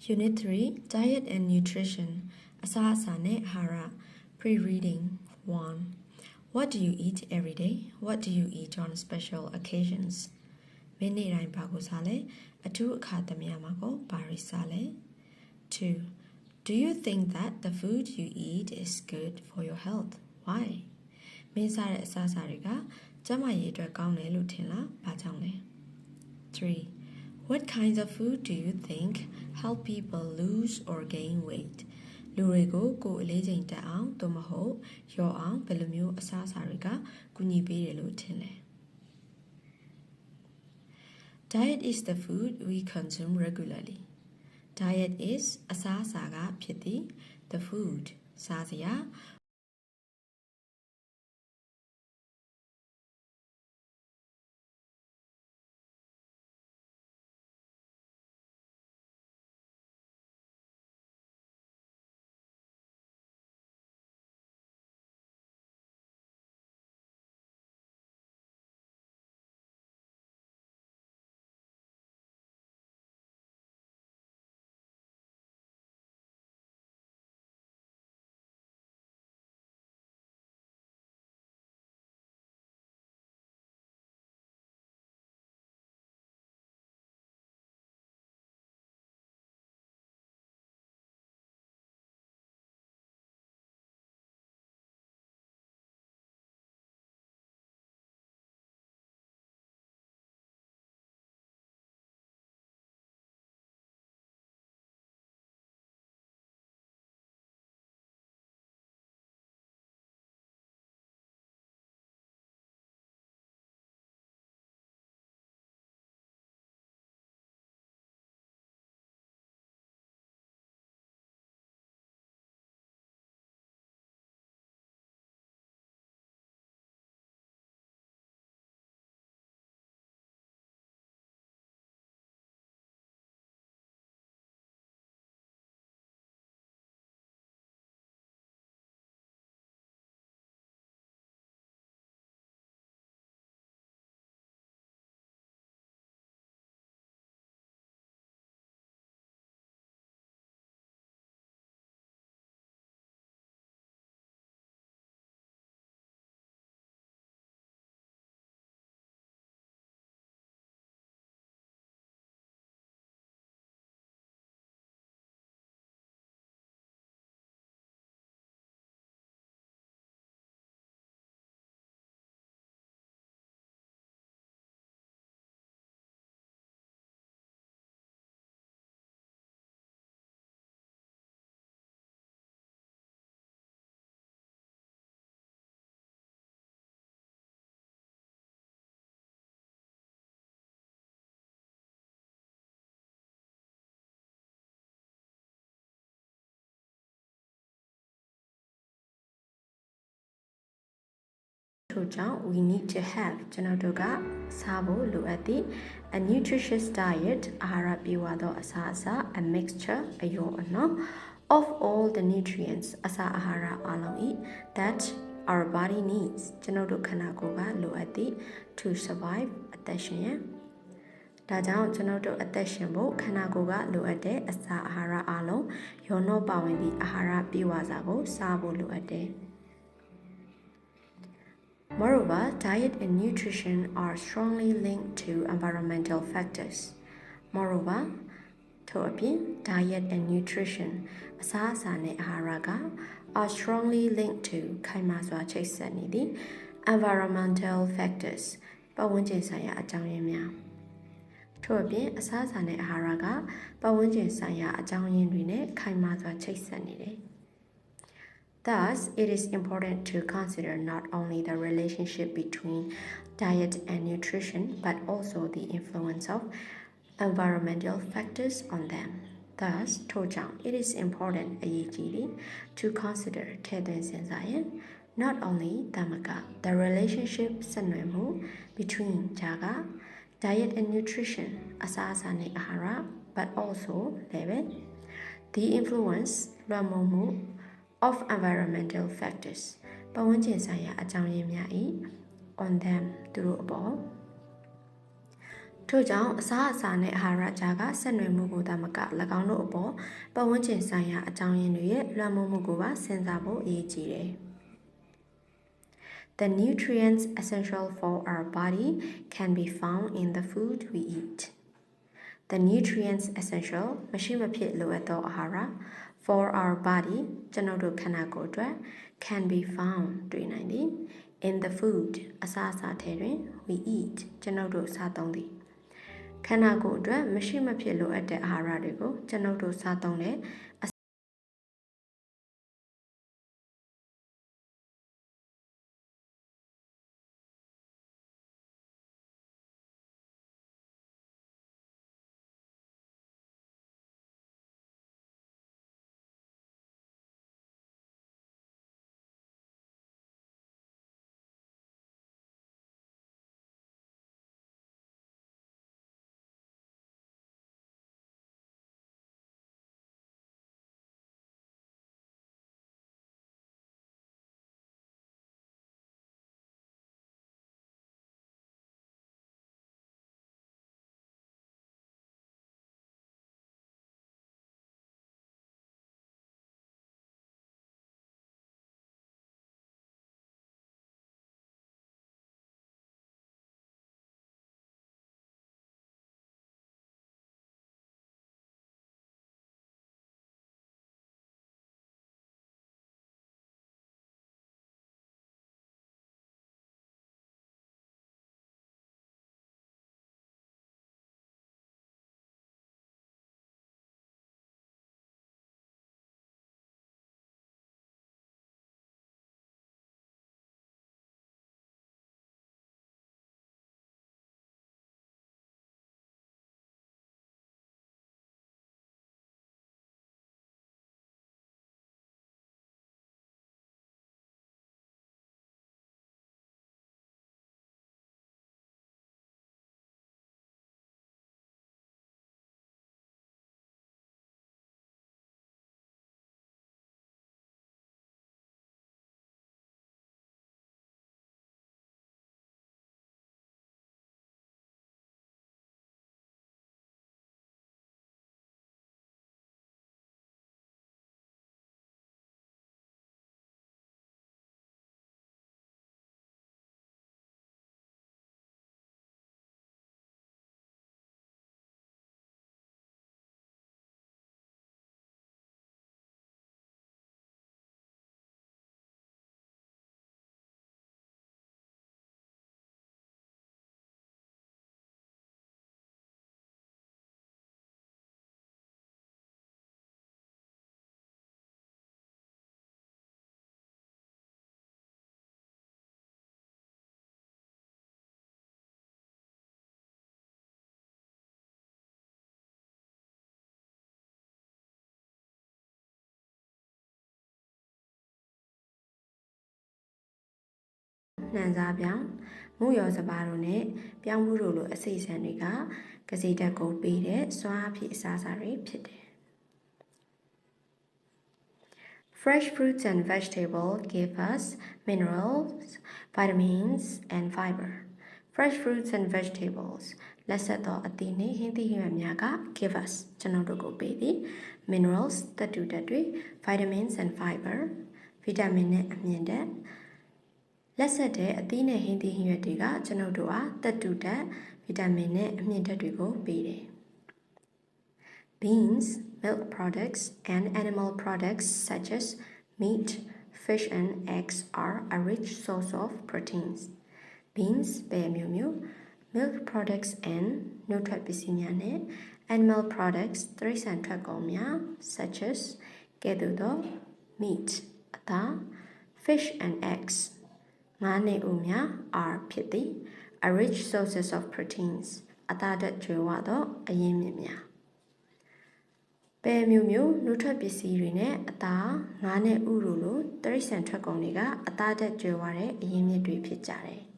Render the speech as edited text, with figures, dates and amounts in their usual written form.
Unit 3 Diet and Nutrition Asasane Hara Pre-reading 1 What do you eat every day? What do you eat on special occasions? Mene Bagusale Atu Akadamiyamako Barisale 2 Do you think that the food you eat is good for your health? Why? Mesare Asasariga Jama Yedra Gaune Lutila Bajangle 3 What kinds of food do you think help people lose or gain weight? Lurego go elejing down, domaho, your aunt, Belumu, Asasariga, Gunibi Lutile. Diet is the food we consume regularly. Diet is Asasaga Piti, the food, Sazia. We need to have Janadoga, Sabo, Luati, a nutritious diet, Ahara Biwado Asasa, a mixture, a yono, of all the nutrients, Asa Ahara Aloi, that our body needs, Janado Kanagoga, Luati, to survive attention. Dajan Janodo attention bo, Kanagoga, Luate, Asa Ahara Alo, Yono Bawindi, Ahara Biwazago, Sabo Luate. Moreover, diet and nutrition are strongly linked to environmental factors. Moreover, diet and nutrition, asasane aharaga, are strongly linked to kaimaswa chaisanidi, environmental factors. Pawunjin saya ajanyin mya. Toabin asasane aharaga, pawunjin saya ajanyin rine kaimaswa chaisanidi. Thus, it is important to consider not only the relationship between diet and nutrition, but also the influence of environmental factors on them. Thus, it is important to consider not only the relationship between diet and nutrition, but also the influence of environmental factors. On them through above. ထို့ကြောင့်အစားအစာနဲ့အာဟာရကြားကဆက်နွယ်မှုကိုသာမက၎င်းတို့အပေါ်ပတ်ဝန်းကျင်ဆိုင်ရာအကြောင်းရင်းတွေရဲ့လွှမ်းမိုးမှုကိုပါစဉ်းစားဖို့အရေးကြီးတယ် The nutrients essential for our body can be found in the food we eat. The nutrients essential မရှိမဖြစ်လိုအပ်သောအာဟာရ for our body ကျွန်ုပ်တို့ခန္ဓာကိုယ်အတွက် can be found တွေ့နိုင်သည် in the food အစားအစာထဲတွင် we eat ကျွန်ုပ်တို့စားသုံးသည်ခန္ဓာကိုယ်အတွက်မရှိမဖြစ်လိုအပ်တဲ့အာဟာရတွေကိုကျွန်ုပ်တို့စားသုံးတဲ့နှံစားပြောင်းမုရောစပါးတို့နဲ့ပြောင်းမှုတို့လိုအစိတ်ဆန်တွေကကစီဓာတ်ကိုပေးတဲ့စွမ်းအားဖြည့်အစားအစာတွေဖြစ်တယ် Fresh fruits and vegetables give us minerals, vitamins, and fiber. Fresh fruits and vegetables လက်ဆက်သောအသီးနှင့်ဟင်းသီးဟင်းရွက်များက give us ကျွန်တော်တို့ကိုပေးသည် minerals သတ္တုဓာတ်တွေ vitamins and fiber ဗီတာမင်နဲ့အမြင့်ဓာတ်လက်ဆက်တဲ့အသီးနဲ့ဟင်းသီးဟင်းရွက်တွေကကျွန်ုပ်တို့အားသတ္တုဓာတ်ဗီတာမင်နဲ့အမြင့်ဓာတ်တွေကိုပေးတယ် Beans, milk products, and animal products such as meat, fish, and eggs are a rich source of proteins. Beans, ပဲမျိုးမျိုး milk products and နှုတ်ထွက်ပစ္စည်းများနဲ့ animal products တိရစ္ဆာန်ထွက်ကုန်များ such as ကဲ့သို့သော meat အသား fish and eggs ငါးနဲ့ဥများ are ဖြစ်သည် a rich sources of proteins အသားဓာတ်ကြွယ်ဝသောအရင်းမြစ်များပဲမျိုးမျိုးနှုတ်ထွက်ပစ္စည်းတွေနဲ့အသားငါးနဲ့ဥတို့လိုတိရစ္ဆာန်ထွက်ကုန်တွေကအသားဓာတ်ကြွယ်ဝတဲ့အရင်းမြစ်တွေဖြစ်ကြတယ်